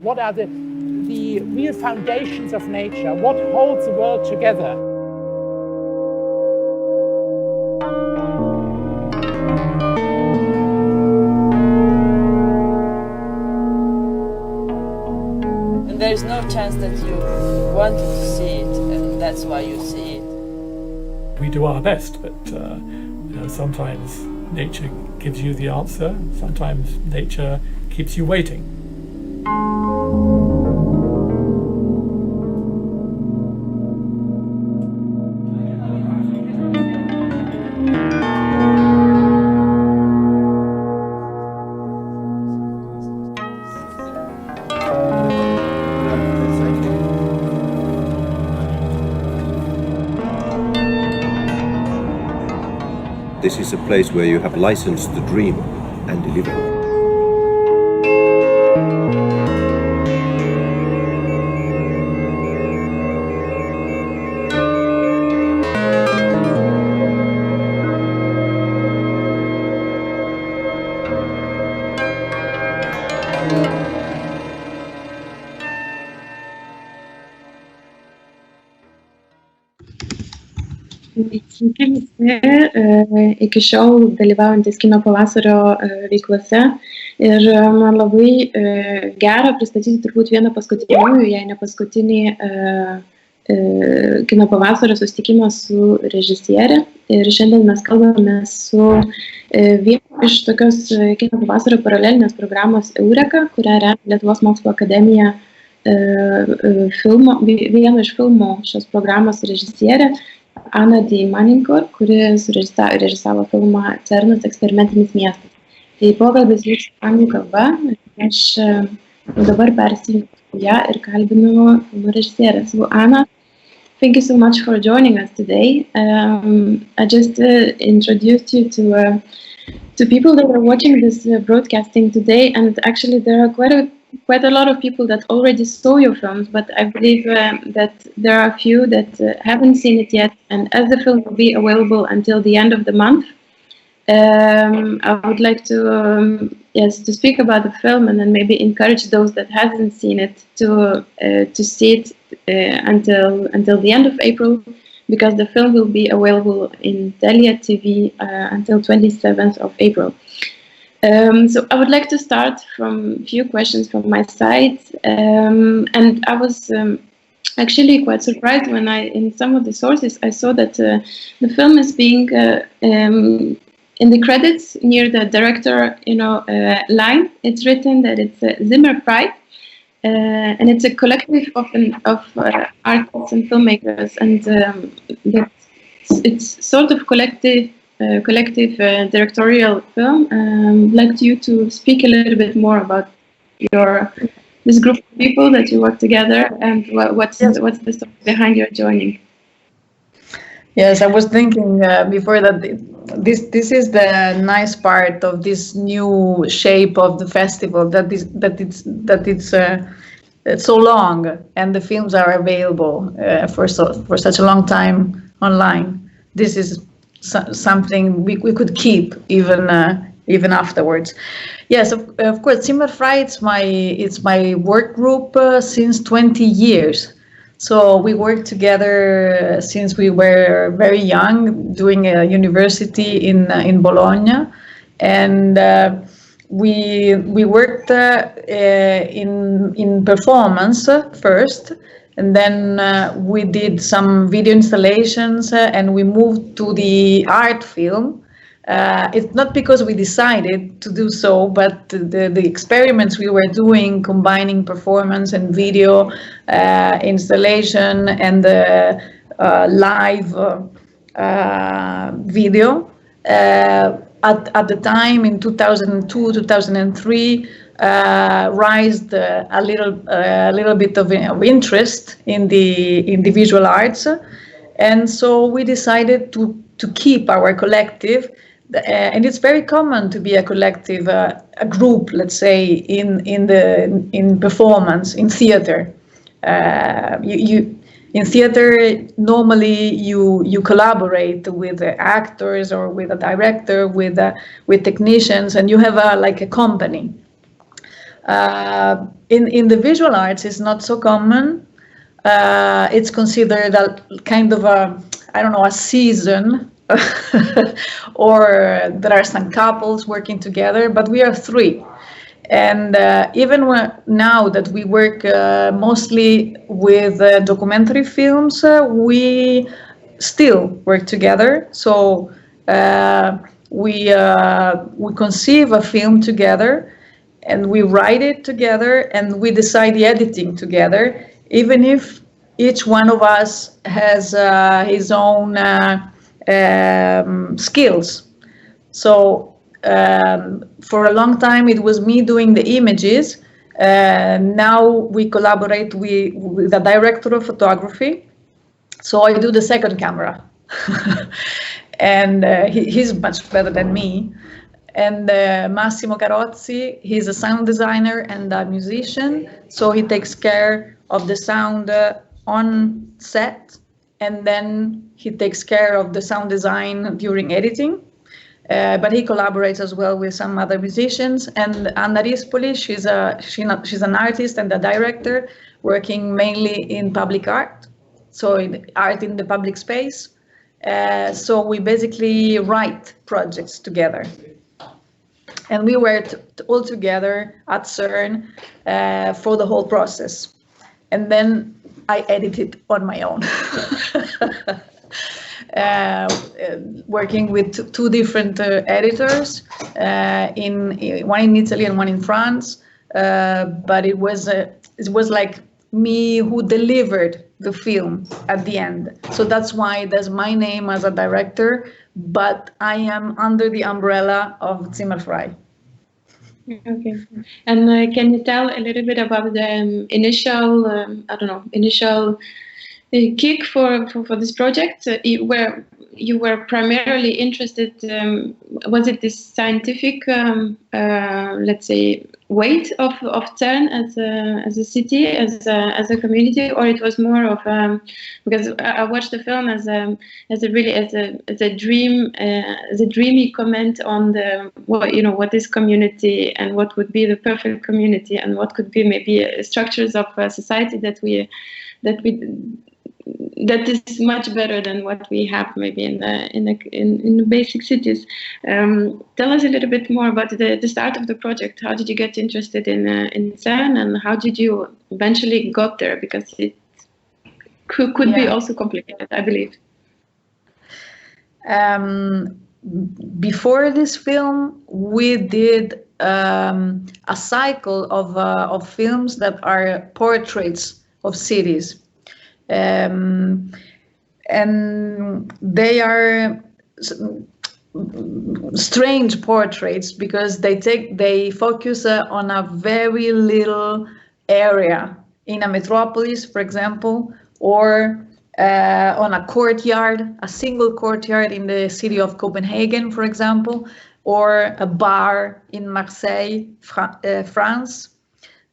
What are the real foundations of nature? What holds the world together? And there's no chance that you wanted to see it, and that's why you see it. We do our best, but sometimes nature gives you the answer, sometimes nature keeps you waiting. This is a place where you have license to dream and deliver. Sveiki visi, iki šiol dalyvaujantis kino pavasario veiklose ir man labai gera pristatyti turbūt vieną paskutiniųjų, jei ne paskutinį kino pavasario susitikimą su režisierė ir šiandien mes kalbame su vienu iš tokios kino pavasario paralelinės programos Eureka, kurią remia Lietuvos mokslo akademija vieno iš filmų šios programos režisierė Anna de Manincor, kuri režisavo filmą CERN, eksperimentinis miestas. Tai pokalbis vyksta anglų kalba, aš dabar persijungiu ją ir kalbinu filmo režisierę. So Anna, thank you so much for joining us today. I just introduced you to people that are watching this broadcasting today, and actually there are quite a lot of people that already saw your films, but I believe that there are a few that haven't seen it yet, and as the film will be available until the end of the month, I would like to to speak about the film and then maybe encourage those that haven't seen it to see it until the end of April, because the film will be available in Telia TV until 27th of April. So I would like to start from a few questions from my side, and I was actually quite surprised when in some of the sources I saw that the film is being in the credits near the director, line. It's written that it's Zimmer Pride, and it's a collective of artists and filmmakers, and it's sort of collective directorial film. I'd like you to speak a little bit more about this group of people that you work together and what's the story behind your joining. Yes, I was thinking before that this is the nice part of this new shape of the festival, that it's so long and the films are available for such a long time online. This is something we could keep even afterwards. Yes, of course, Zimmer Frei, it's my work group since 20 years. So we worked together since we were very young, doing a university in Bologna, and we worked in performance first. And then we did some video installations and we moved to the art film. It's not because we decided to do so, but the experiments we were doing, combining performance and video installation and live video, at the time in 2002, 2003, raised a little bit of interest in the visual arts, and so we decided to keep our collective. And it's very common to be a collective, a group, let's say, in performance, in theater. In theater, normally you collaborate with actors or with a director, with technicians, and you have like a company. In the visual arts, it's not so common. It's considered a kind of a season, or there are some couples working together, but we are 3. And even now that we work mostly with documentary films, we still work together. So we conceive a film together, and we write it together, and we decide the editing together, even if each one of us has his own skills. So for a long time it was me doing the images. Now we collaborate with the director of photography, so I do the second camera. And he's much better than me. And Massimo Carozzi, he's a sound designer and a musician, so he takes care of the sound on set, and then he takes care of the sound design during editing. But he collaborates as well with some other musicians. And Anna Rispoli, she's an artist and a director working mainly in public art, so in art in the public space. So we basically write projects together. And we were all together at CERN for the whole process. And then I edited on my own. Working with 2 different editors, one in Italy and one in France. But it was like me who delivered the film at the end. So that's why there's my name as a director, but I am under the umbrella of Zimmerfrei. Okay. And can you tell a little bit about the initial kick for this project, where you were primarily interested? Was it this scientific, let's say, weight of CERN as a city, as a community, or it was more of because I watched the film as a dreamy comment on what is community and what would be the perfect community and what could be maybe structures of society that is much better than what we have maybe in the basic cities. Tell us a little bit more about the start of the project. How did you get interested in CERN, and how did you eventually got there? Because it could be also complicated, I believe. Before this film, we did a cycle of films that are portraits of cities. And they are strange portraits because they focus on a very little area in a metropolis, for example, or on a courtyard, a single courtyard in the city of Copenhagen, for example, or a bar in Marseille, France.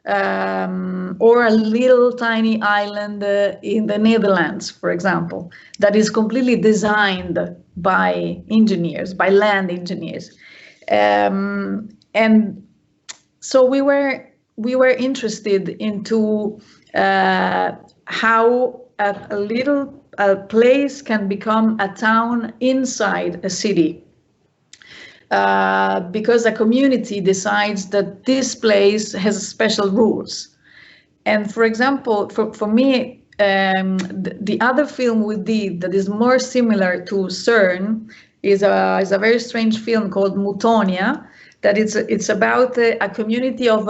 Or a little tiny island in the Netherlands, for example, that is completely designed by engineers, by land engineers. And so we were interested into how a place can become a town inside a city. Because a community decides that this place has special rules. And for example, for me, the other film we did that is more similar to CERN is a very strange film called Mutonia, that it's about a community of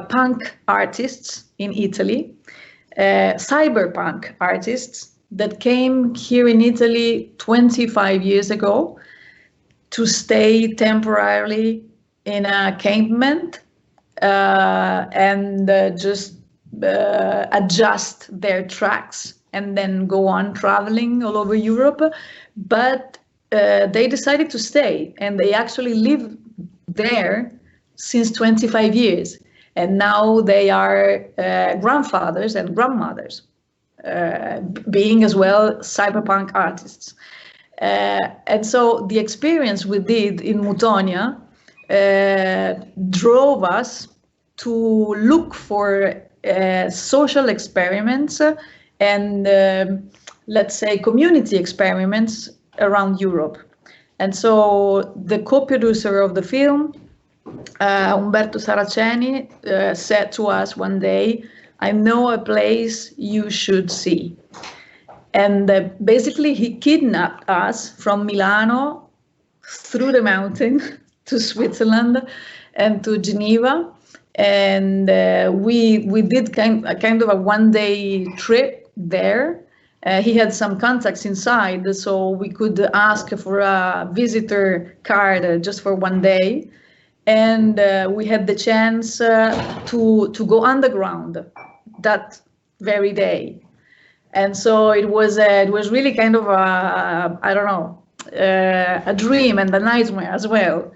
punk artists in Italy, cyberpunk artists that came here in Italy 25 years ago to stay temporarily in a encampment and just adjust their tracks and then go on traveling all over Europe. But they decided to stay, and they actually live there since 25 years. And now they are grandfathers and grandmothers, being as well cyberpunk artists. And so the experience we did in Mutonia drove us to look for social experiments and let's say community experiments around Europe. And so the co-producer of the film, Umberto Saraceni, said to us one day, "I know a place you should see." And basically he kidnapped us from Milano through the mountain to Switzerland and to Geneva. And we did kind of a one-day trip there. He had some contacts inside, so we could ask for a visitor card just for one day. And we had the chance to go underground that very day. And so it was really kind of a dream and a nightmare as well.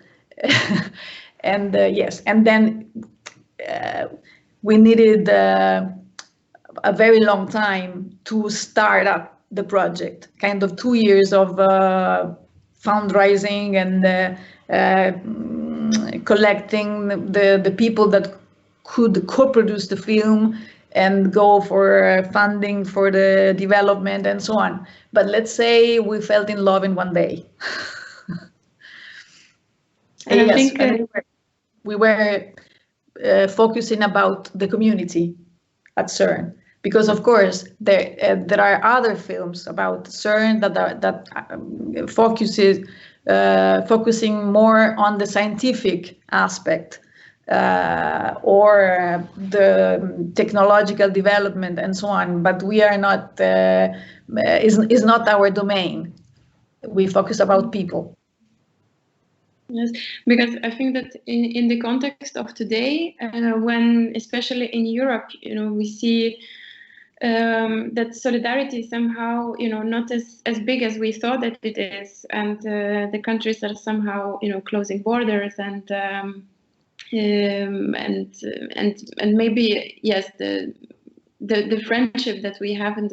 And yes, and then we needed a very long time to start up the project, kind of 2 years of fundraising and collecting the people that could co-produce the film and go for funding for the development and so on. But let's say we fell in love in one day. And yes, I think we were focusing about the community at CERN, because of course there are other films about CERN that focusing more on the scientific aspect or the technological development and so on, but we are not is not our domain. We focus about people. Yes, because I think that in the context of today, when especially in Europe, we see that solidarity is somehow, not as big as we thought that it is, and the countries are somehow, closing borders and maybe yes, the friendship that we have in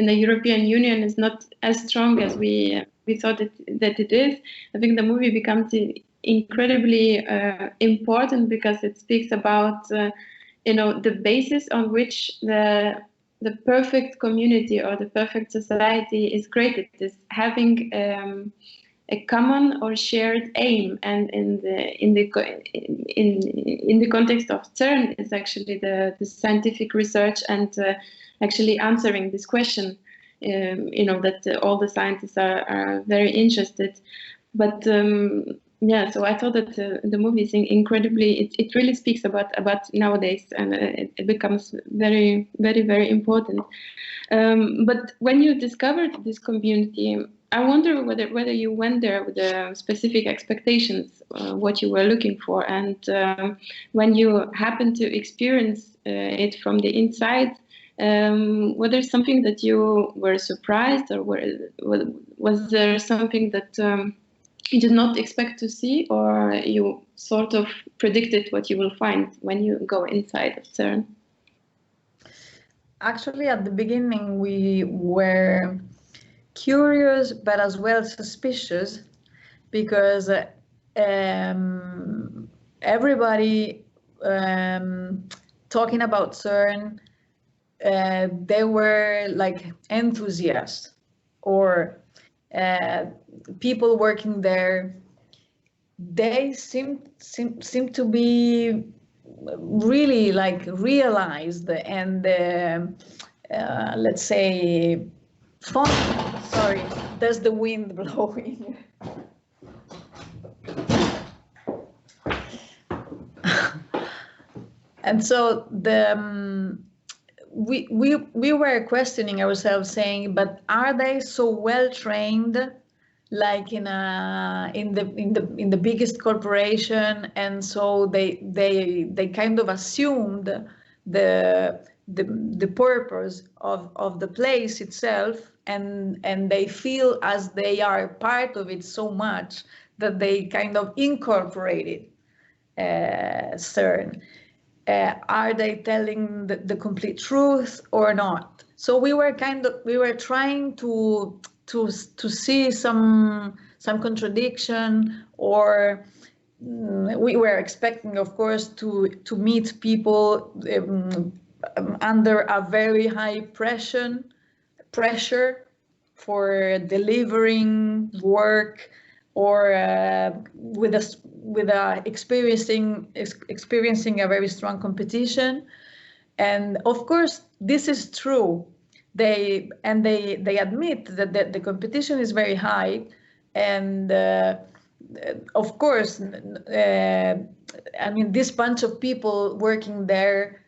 the European Union is not as strong as we thought that it is. I think the movie becomes incredibly important because it speaks about the basis on which the perfect community or the perfect society is created, is having a common or shared aim. And in the context of CERN is actually the scientific research and actually answering this question. That all the scientists are very interested, but yeah. So I thought that the movie is incredibly. It really speaks about nowadays, and it becomes very, very, very important. But when you discovered this community, I wonder whether you went there with specific expectations, what you were looking for, and when you happened to experience it from the inside. Whether something that you were surprised, or was there something that you did not expect to see, or you sort of predicted what you will find when you go inside of CERN? Actually, at the beginning, we were curious, but as well suspicious, because everybody talking about CERN, they were like enthusiasts or people working there. They seem to be really like realized and let's say fun. Sorry, there's the wind blowing. And so we were questioning ourselves, saying, but are they so well trained, like in the biggest corporation, and so they kind of assumed the purpose of the place itself, and they feel as they are part of it so much that they kind of incorporated CERN. Are they telling the complete truth or not? So we were trying to see some contradiction, or we were expecting, of course, to meet people under a very high pressure for delivering work, or experiencing a very strong competition. And of course, this is true. They admit that the competition is very high, and of course, I mean, this bunch of people working there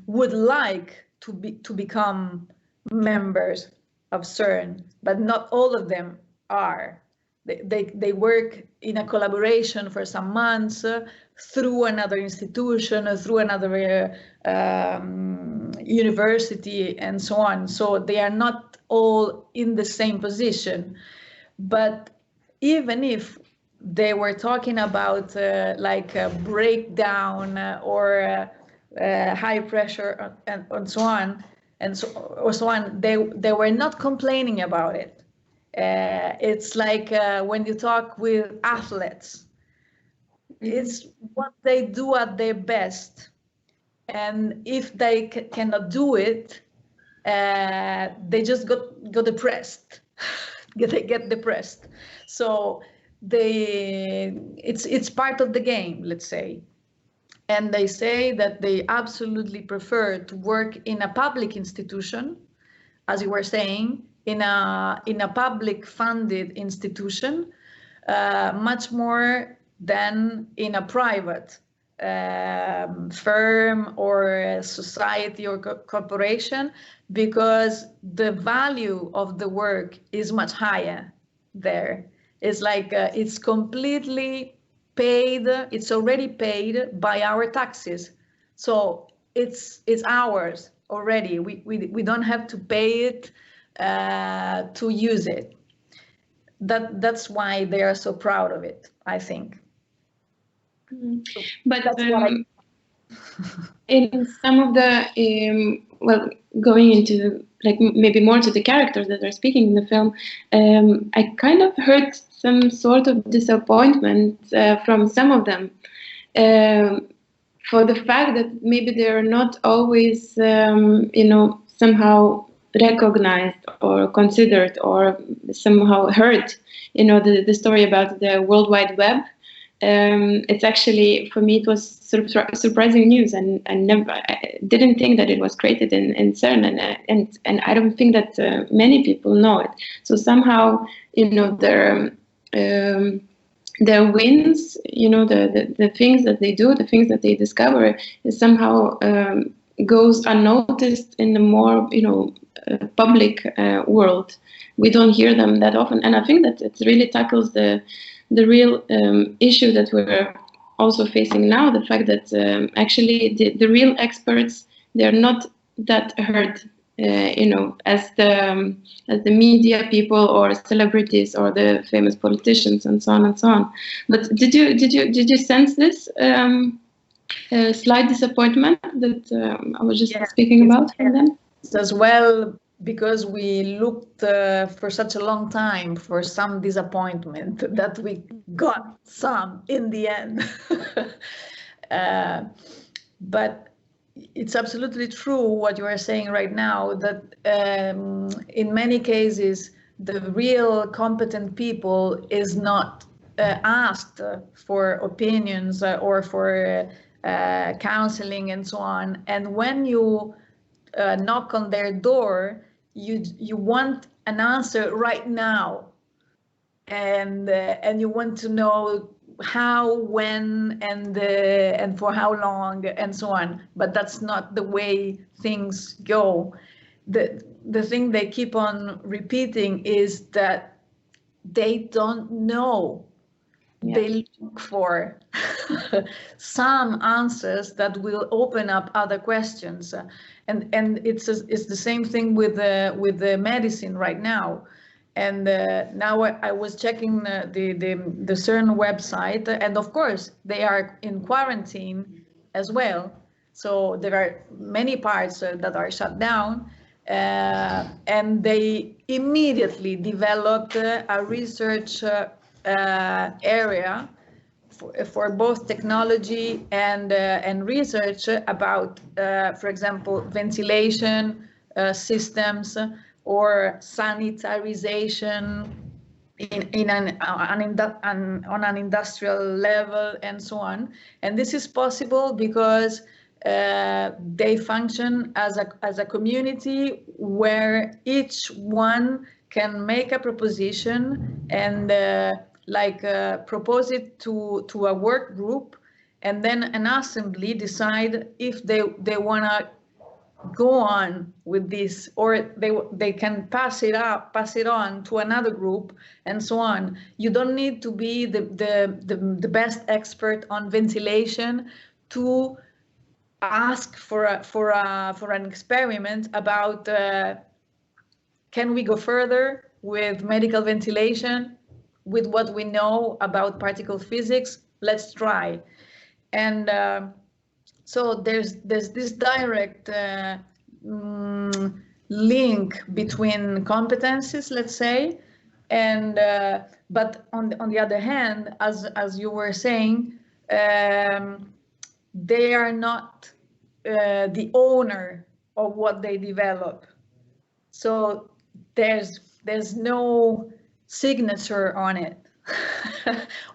would like to become members of CERN, but not all of them are. They work in a collaboration for some months through another institution, through another university, and so on. So they are not all in the same position. But even if they were talking about like a breakdown or high pressure and so on, they were not complaining about it. It's like when you talk with athletes, it's what they do at their best, and if they cannot do it, they just get depressed. They get depressed. So it's part of the game, let's say. And they say that they absolutely prefer to work in a public institution, as you were saying, in a public funded institution, much more than in a private firm or society or corporation, because the value of the work is much higher there. It's like it's completely paid, it's already paid by our taxes. So it's ours already. We don't have to pay it to use it. That's why they are so proud of it, I think. But that's what in some of the well, going into like maybe more to the characters that are speaking in the film, I kind of heard some sort of disappointment from some of them for the fact that maybe they are not always, somehow recognized or considered or somehow heard. The story about the World Wide Web. It's actually, for me, it was surprising news, and I didn't think that it was created in CERN, and I don't think that many people know it. So somehow, their wins, the things that they do, the things that they discover, is somehow goes unnoticed in the more public world. We don't hear them that often, and I think that it really tackles the real issue that we're also facing now, the fact that actually the real experts, they're not that heard, as the media people or celebrities or the famous politicians and so on and so on. But did you sense this slight disappointment that I was just speaking about from them? As well, because we looked for such a long time for some disappointment, that we got some in the end. But it's absolutely true what you are saying right now, that in many cases the real competent people is not asked for opinions or for counseling and so on. And when you knock on their door, you want an answer right now, and you want to know how, when, and for how long, and so on. But that's not the way things go. The thing they keep on repeating is that they don't know. Yeah. They look for some answers that will open up other questions, and it's the same thing with the medicine right now. And now I was checking the CERN website, and of course they are in quarantine as well. So there are many parts that are shut down, and they immediately developed a research area for both technology and research about, for example, ventilation systems or sanitarization on an industrial level and so on. And this is possible because they function as a community where each one can make a proposition and propose it to a work group, and then an assembly decide if they want to go on with this, or they can pass it on to another group, and so on. You don't need to be the best expert on ventilation to ask for an experiment about can we go further with medical ventilation with what we know about particle physics. Let's try. And so there's this direct link between competencies, let's say, and but on the other hand, as you were saying, they are not the owner of what they develop. So there's no signature on it.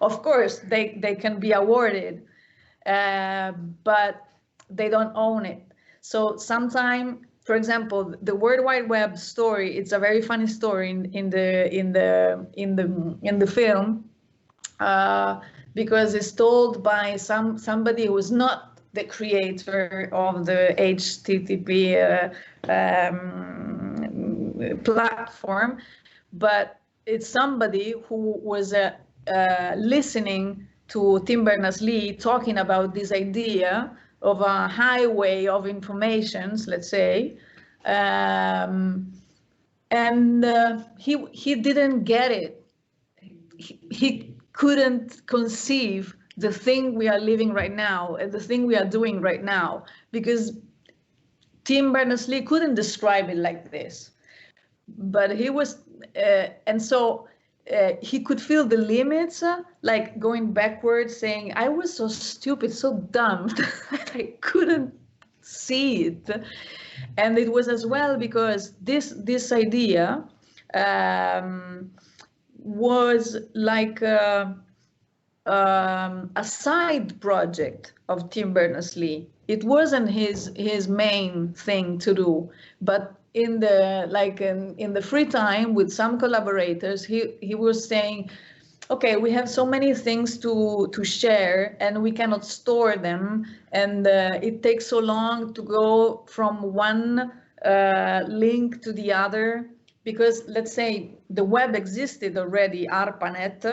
Of course, they can be awarded, but they don't own it. So sometimes, for example, the World Wide Web story, it's a very funny story in the film, because it's told by somebody who is not the creator of the HTTP platform, but it's somebody who was listening to Tim Berners-Lee talking about this idea of a highway of informations, let's say, and he didn't get it. He couldn't conceive the thing we are living right now and the thing we are doing right now, because Tim Berners-Lee couldn't describe it like this. But he was, and so he could feel the limits, like going backwards, saying, I was so stupid, so dumb, that I couldn't see it. And it was as well because this idea was like a side project of Tim Berners-Lee. It wasn't his main thing to do, but in the free time with some collaborators, he was saying, okay, we have so many things to share and we cannot store them, and it takes so long to go from one link to the other, because let's say the web existed already, ARPANET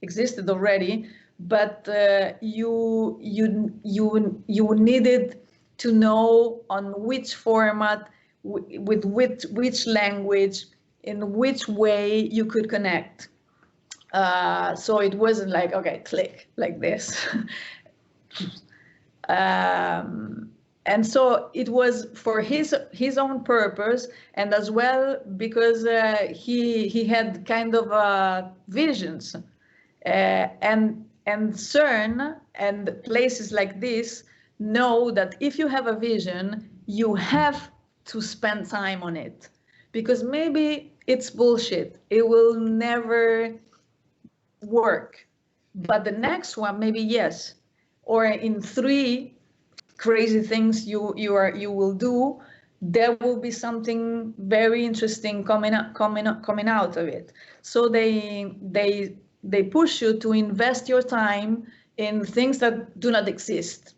existed already, but you needed to know on which format, with which language, in which way you could connect. So it wasn't like, okay, click like this. And so it was for his own purpose, and as well because he had kind of visions, and CERN and places like this know that if you have a vision, you have to spend time on it, because maybe it's bullshit, it will never work, but the next one maybe yes, or in 3 crazy things you will do, there will be something very interesting coming out of it. So they push you to invest your time in things that do not exist,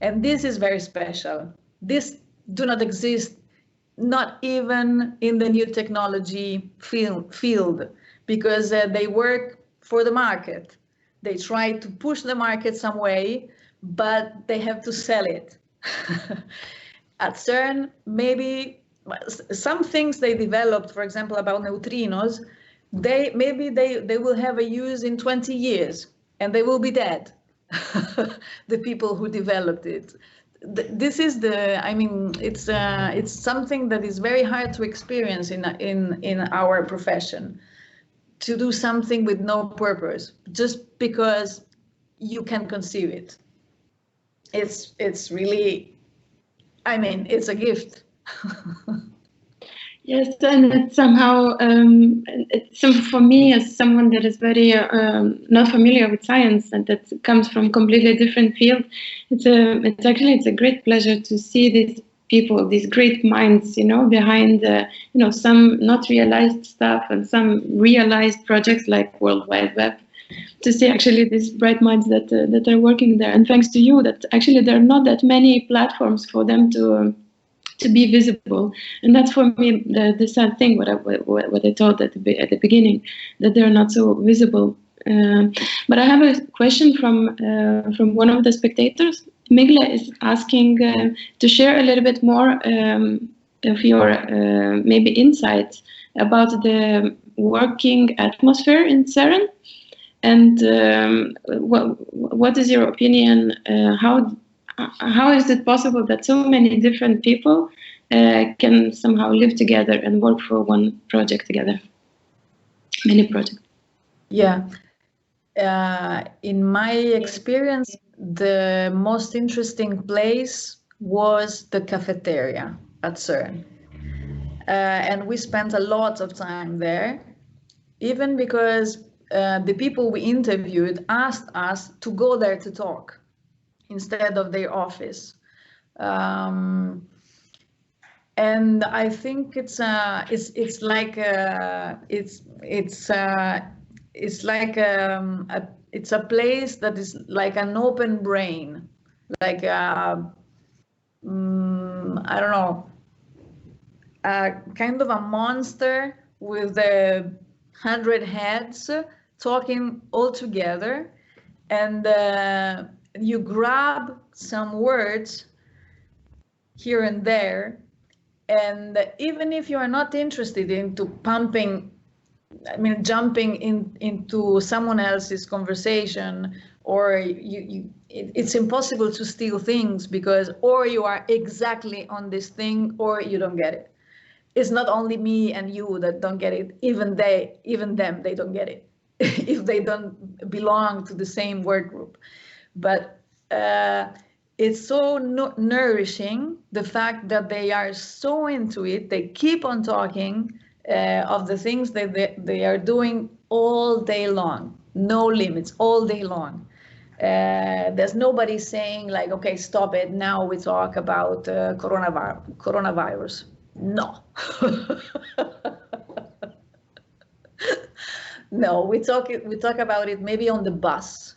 and this is very special. This do not exist, not even in the new technology field, because they work for the market. They try to push the market some way, but they have to sell it. At CERN, maybe some things they developed, for example, about neutrinos, they will have a use in 20 years, and they will be dead, the people who developed it. This is it's something that is very hard to experience in our profession. to do something with no purpose, just because you can conceive it. It's really, I mean, it's a gift. Yes, and it's somehow, for me, as someone that is very not familiar with science and that comes from completely different field, it's a great pleasure to see these people, these great minds, behind, some not realized stuff and some realized projects like World Wide Web. To see actually these bright minds that are working there, and thanks to you, that actually there are not that many platforms for them to be visible, and that's for me the sad thing. What I told at the beginning, that they're not so visible. But I have a question from one of the spectators. Migla is asking to share a little bit more of your maybe insights about the working atmosphere in CERN, and what is your opinion? How is it possible that so many different people can somehow live together and work for one project together? Many projects. Yeah. In my experience, the most interesting place was the cafeteria at CERN. And we spent a lot of time there, even because the people we interviewed asked us to go there to talk instead of their office. And I think it's a place that is like an open brain, like I don't know, kind of a monster with 100 heads talking all together, and you grab some words here and there, and even if you are not interested into jumping into someone else's conversation, or it's impossible to steal things, because or you are exactly on this thing or you don't get it. It's not only me and you that don't get it, even them, they don't get it if they don't belong to the same work group. But it's so nourishing, the fact that they are so into it, they keep on talking of the things that they are doing all day long, no limits, all day long. There's nobody saying like, okay, stop it, now we talk about coronavirus. No. No, we talk about it maybe on the bus.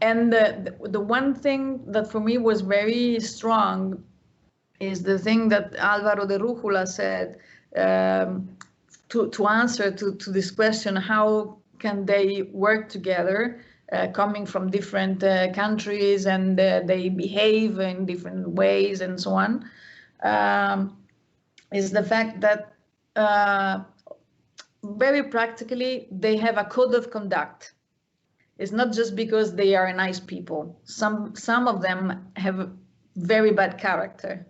And the one thing that for me was very strong is the thing that Álvaro de Rújula said to answer to this question: how can they work together, coming from different countries, and they behave in different ways and so on, is the fact that very practically they have a code of conduct. It's not just because they are nice people. Some of them have very bad character.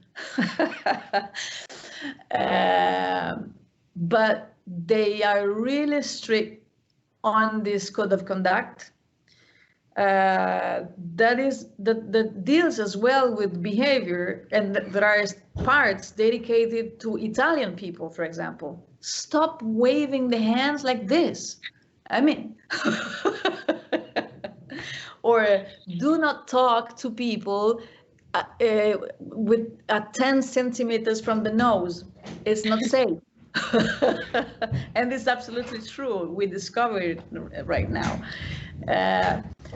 But they are really strict on this code of conduct that deals as well with behavior, and there are parts dedicated to Italian people, for example. Stop waving the hands like this. I mean, or do not talk to people with 10 centimeters from the nose. It's not safe. And it's absolutely true. We discover it right now.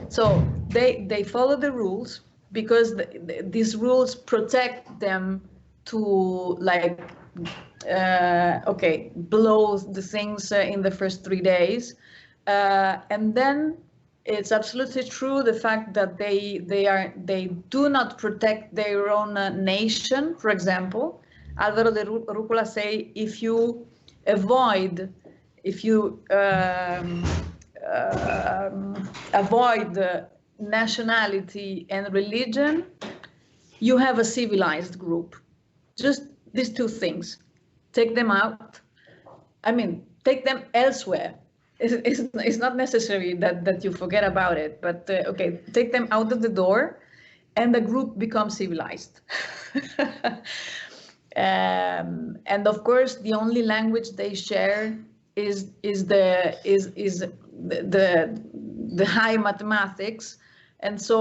So they follow the rules because these rules protect them to, like, okay, blow the things in the first 3 days. And then it's absolutely true, the fact that they do not protect their own nation. For example, Álvaro de Rújula say, if you avoid nationality and religion, you have a civilized group. Just these two things. take them out. I mean, take them elsewhere. It's not necessary that you forget about it, but okay, take them out of the door, and the group becomes civilized. And of course, the only language they share is the high mathematics, and so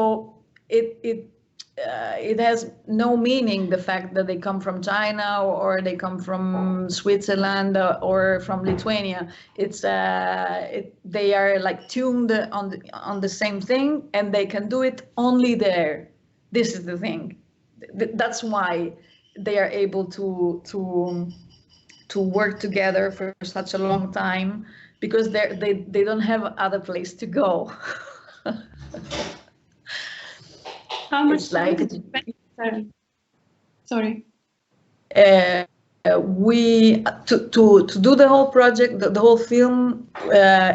it has no meaning, the fact that they come from China or they come from Switzerland or from Lithuania. It's they are like tuned on the same thing, and they can do it only there. This is the thing. That's why they are able to work together for such a long time, because they don't have other place to go. How much It's like, sorry. We to do the whole project, the whole film,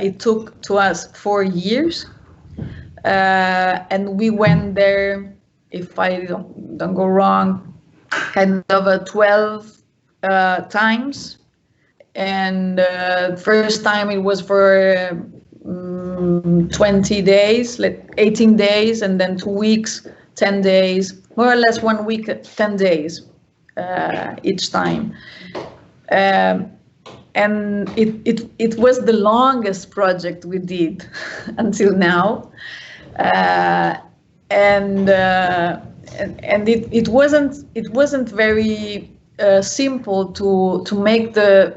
it took to us 4 years, and we went there, if I don't go wrong, kind of 12 times. And first time it was for 20 days, like 18 days, and then 2 weeks, 10 days, more or less 1 week, 10 days each time. And it was the longest project we did until now. And it wasn't very simple to make the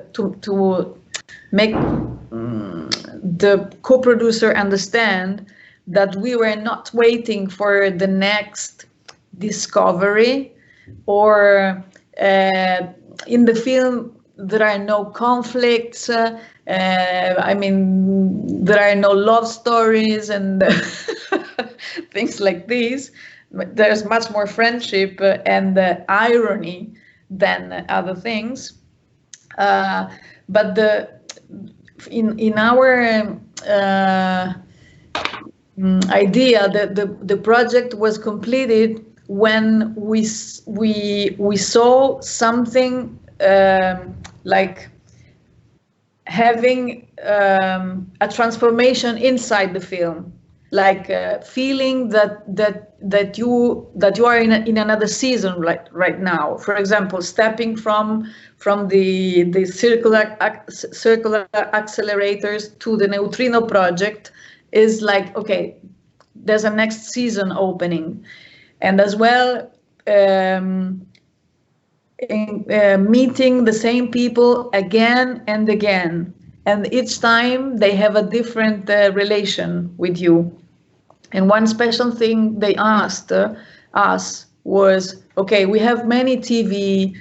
co-producer understand that we were not waiting for the next discovery, or in the film there are no conflicts. I mean, there are no love stories and things like this. There's much more friendship and irony than other things. But in our idea, the project was completed when we saw something like having a transformation inside the film, like feeling that you are in another season right now. For example, stepping from the circular accelerators to the neutrino project is like, okay, there's a next season opening. And as well, meeting the same people again and again, and each time they have a different relation with you. And one special thing they asked us was, okay, we have many TV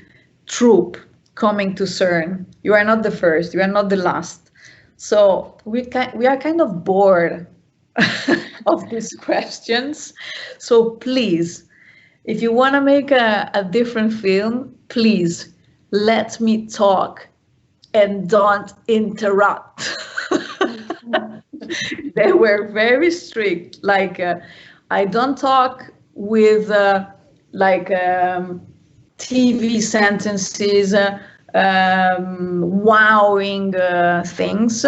troupe coming to CERN. You are not the first, you are not the last. So we are kind of bored of these questions. So please, if you want to make a different film, please let me talk and don't interrupt. They were very strict. Like, I don't talk with TV sentences, wowing things.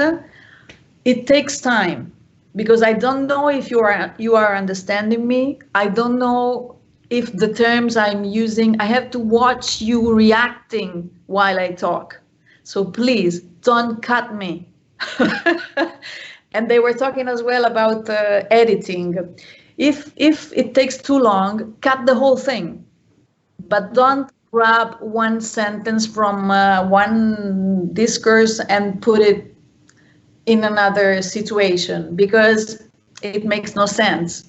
It takes time, because I don't know if you are understanding me. I don't know if the terms I'm using, I have to watch you reacting while I talk. So please don't cut me. And they were talking as well about editing. If it takes too long, cut the whole thing, but don't grab one sentence from one discourse and put it in another situation, because it makes no sense.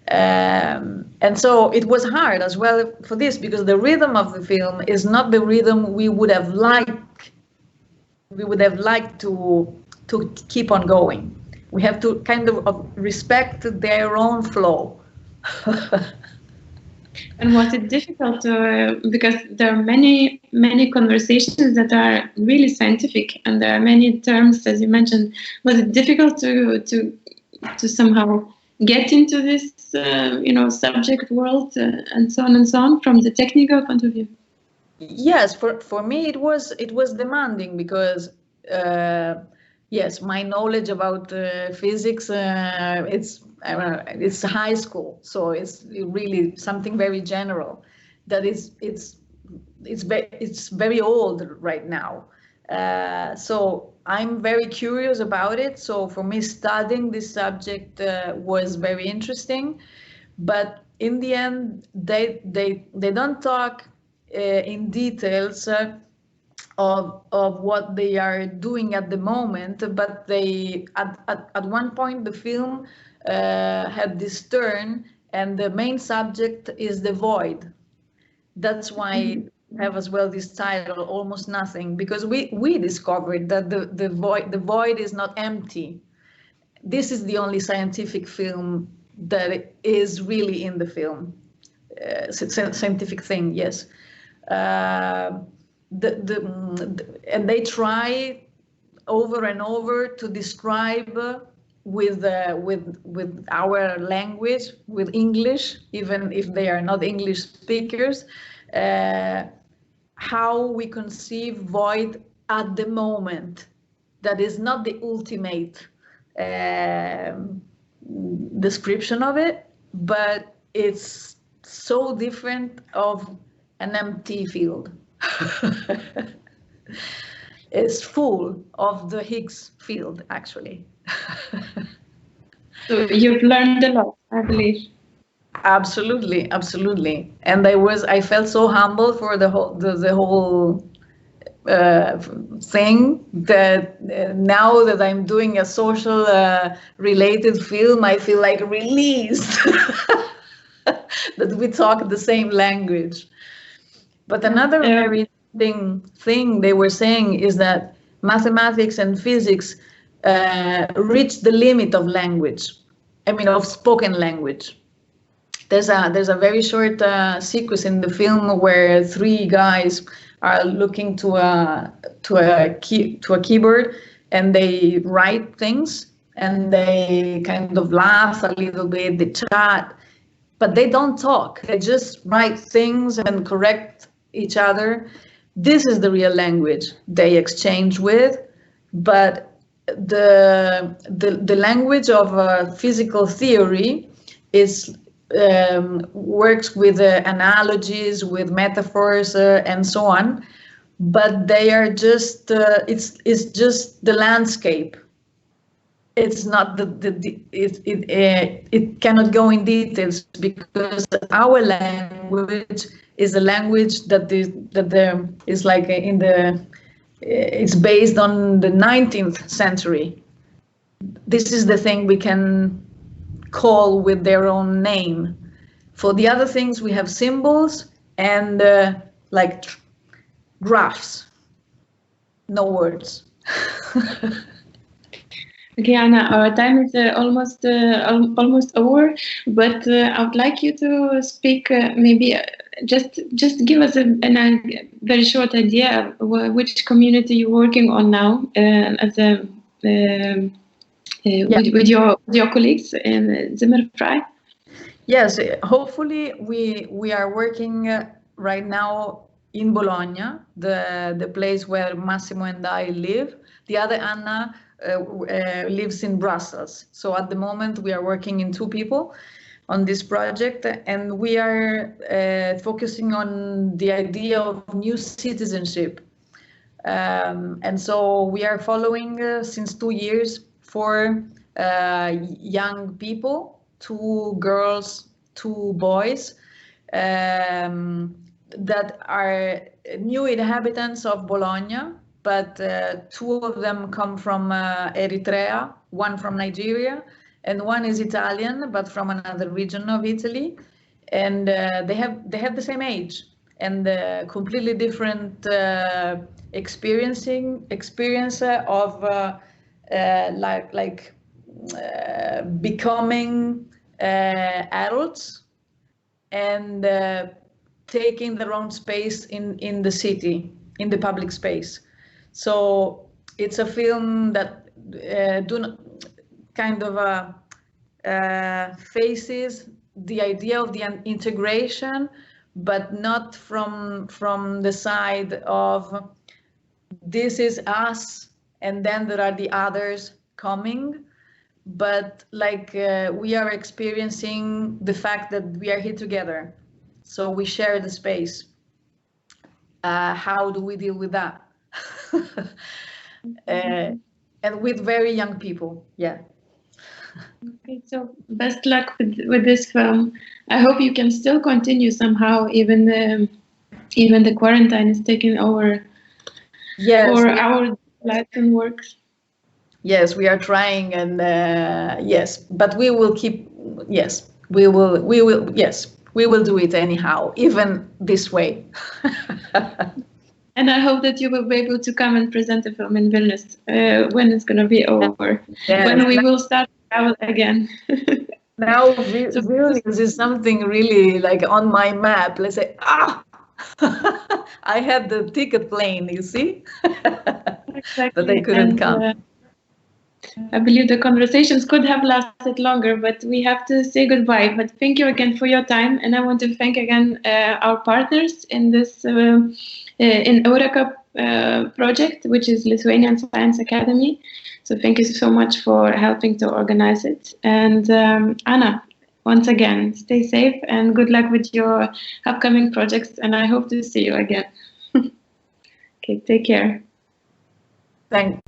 And so it was hard as well for this, because the rhythm of the film is not the rhythm we would have liked. We would have liked to keep on going. We have to kind of respect their own flow. And was it difficult because there are many conversations that are really scientific, and there are many terms, as you mentioned. Was it difficult to somehow get into this subject world and so on from the technical point of view? Yes, for me it was demanding because yes, my knowledge about physics it's high school, so it's really something very general. That it's very old right now. So I'm very curious about it. So for me, studying this subject was very interesting. But in the end, they don't talk in details of what they are doing at the moment. But they at one point the film had this turn, and the main subject is the void. That's why we have as well this title, Almost Nothing, because we discovered that the void is not empty. This is the only scientific film that is really in the film. Scientific thing, yes. And they try over and over to describe with our language, with English, even if they are not English speakers, how we conceive void at the moment. That is not the ultimate description of it, but it's so different of an empty field. It's full of the Higgs field, actually. So you've learned a lot, I believe. Absolutely, absolutely. And I felt so humble for the whole thing that now that I'm doing a social related film, I feel like released that we talk the same language. But another very interesting thing they were saying is that mathematics and physics reach the limit of language. I mean, of spoken language. There's a very short sequence in the film where three guys are looking to a keyboard, and they write things, and they kind of laugh a little bit, they chat, but they don't talk. They just write things and correct each other. This is the real language they exchange with, but the language of physical theory is works with analogies, with metaphors, and so on, but they are just it's just the landscape. It's not it cannot go in details, because our language is a language that is like it's based on the 19th century. This is the thing we can call with their own name. For the other things, we have symbols and like graphs, no words. Okay, Anna, our time is almost over, but I would like you to speak maybe just give us a very short idea of which community you're working on now as a with your colleagues in Zimmerfrei. Yes, hopefully we are working right now in Bologna, the place where Massimo and I live. The other Anna lives in Brussels. So at the moment we are working in two people on this project, and we are focusing on the idea of new citizenship. And so we are following since 2 years 4 young people, 2 girls, 2 boys, that are new inhabitants of Bologna, but 2 of them come from Eritrea, 1 from Nigeria, and 1 is Italian, but from another region of Italy. And they have the same age and completely different experience of becoming adults and taking their own space in the city, in the public space. So it's a film that faces the idea of the integration, but not from the side of this is us and then there are the others coming, but like we are experiencing the fact that we are here together, so we share the space. How do we deal with that? And with very young people, yeah. Okay, so best luck with this film. I hope you can still continue somehow, even the quarantine is taking over. Yes, for our lives and works. Yes, we are trying, and yes, but we will keep. Yes, we will. Yes, we will do it anyhow, even this way. And I hope that you will be able to come and present the film in Vilnius when it's going to be over, when we will start to travel again. Now, Vilnius is something really like on my map. Let's say, I had the ticket plane, you see, Exactly. but they couldn't come. I believe the conversations could have lasted longer, but we have to say goodbye. But thank you again for your time, and I want to thank again our partners in this in Eureka project, which is Lithuanian Science Academy. So thank you so much for helping to organize it. And Anna, once again, stay safe and good luck with your upcoming projects. And I hope to see you again. Okay, take care. Thank